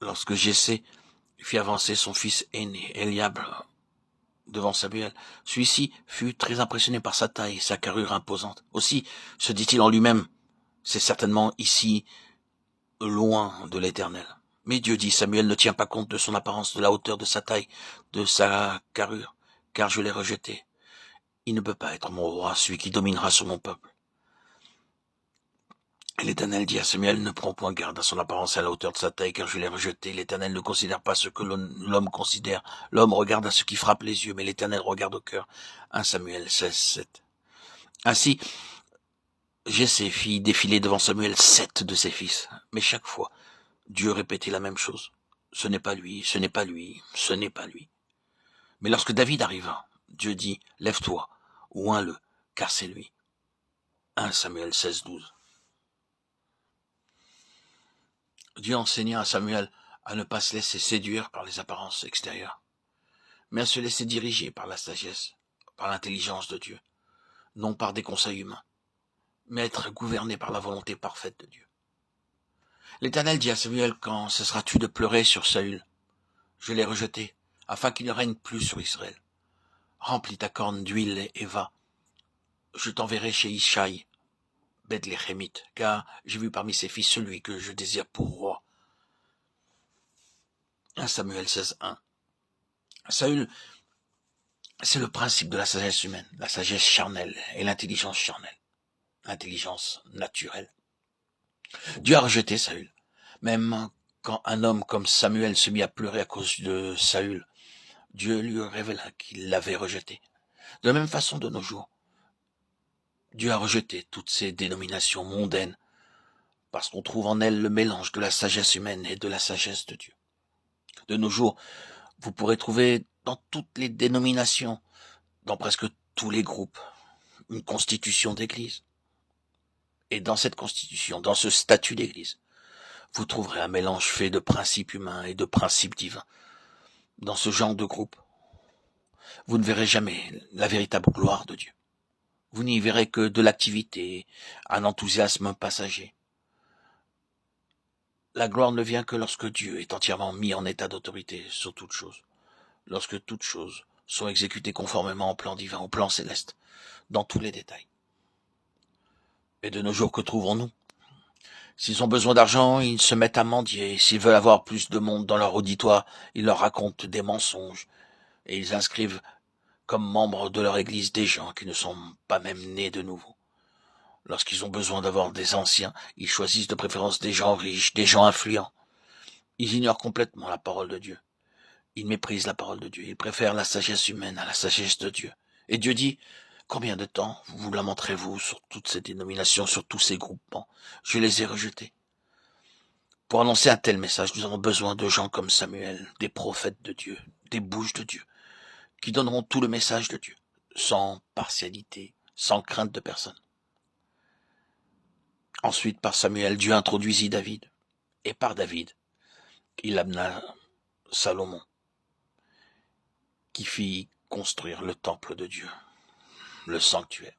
Lorsque Jessé fit avancer son fils aîné, Eliab, devant Samuel, celui-ci fut très impressionné par sa taille et sa carrure imposante. Aussi, se dit-il en lui-même, c'est certainement ici, loin de l'Éternel. Mais Dieu dit, Samuel ne tient pas compte de son apparence, de la hauteur de sa taille, de sa carrure, car je l'ai rejeté. Il ne peut pas être mon roi, celui qui dominera sur mon peuple. Et l'Éternel dit à Samuel, ne prends point garde à son apparence et à la hauteur de sa taille, car je l'ai rejeté. L'Éternel ne considère pas ce que l'homme considère. L'homme regarde à ce qui frappe les yeux, mais l'Éternel regarde au cœur. 1 Samuel 16, 7. Ainsi, Jessé fit défiler devant Samuel 7 de ses fils. Mais chaque fois, Dieu répétait la même chose. Ce n'est pas lui, ce n'est pas lui, ce n'est pas lui. Mais lorsque David arriva, Dieu dit, lève-toi, oins-le, car c'est lui. 1 Samuel 16, 12. Dieu enseigna à Samuel à ne pas se laisser séduire par les apparences extérieures, mais à se laisser diriger par la sagesse, par l'intelligence de Dieu, non par des conseils humains, mais être gouverné par la volonté parfaite de Dieu. L'Éternel dit à Samuel, quand cesseras-tu de pleurer sur Saül? Je l'ai rejeté, afin qu'il ne règne plus sur Israël. Remplis ta corne d'huile et va. Je t'enverrai chez Ishaï, Bethléemite, car j'ai vu parmi ses fils celui que je désire pour roi. 1 Samuel 16, 1. Saül, c'est le principe de la sagesse humaine, la sagesse charnelle et l'intelligence charnelle, l'intelligence naturelle. Dieu a rejeté Saül. Même quand un homme comme Samuel se mit à pleurer à cause de Saül, Dieu lui révéla qu'il l'avait rejeté. De la même façon de nos jours, Dieu a rejeté toutes ces dénominations mondaines parce qu'on trouve en elles le mélange de la sagesse humaine et de la sagesse de Dieu. De nos jours, vous pourrez trouver dans toutes les dénominations, dans presque tous les groupes, une constitution d'église. Et dans cette constitution, dans ce statut d'église, vous trouverez un mélange fait de principes humains et de principes divins. Dans ce genre de groupe, vous ne verrez jamais la véritable gloire de Dieu. Vous n'y verrez que de l'activité, un enthousiasme passager. La gloire ne vient que lorsque Dieu est entièrement mis en état d'autorité sur toute chose, lorsque toutes choses sont exécutées conformément au plan divin, au plan céleste, dans tous les détails. Et de nos jours, que trouvons-nous? S'ils ont besoin d'argent, ils se mettent à mendier. S'ils veulent avoir plus de monde dans leur auditoire, ils leur racontent des mensonges. Et ils inscrivent comme membres de leur église des gens qui ne sont pas même nés de nouveau. Lorsqu'ils ont besoin d'avoir des anciens, ils choisissent de préférence des gens riches, des gens influents. Ils ignorent complètement la parole de Dieu. Ils méprisent la parole de Dieu. Ils préfèrent la sagesse humaine à la sagesse de Dieu. Et Dieu dit, combien de temps vous lamenterez-vous sur toutes ces dénominations, sur tous ces groupements? Je les ai rejetés. Pour annoncer un tel message, nous avons besoin de gens comme Samuel, des prophètes de Dieu, des bouches de Dieu, qui donneront tout le message de Dieu, sans partialité, sans crainte de personne. Ensuite, par Samuel, Dieu introduisit David. Et par David, il amena Salomon, qui fit construire le temple de Dieu, le sanctuaire.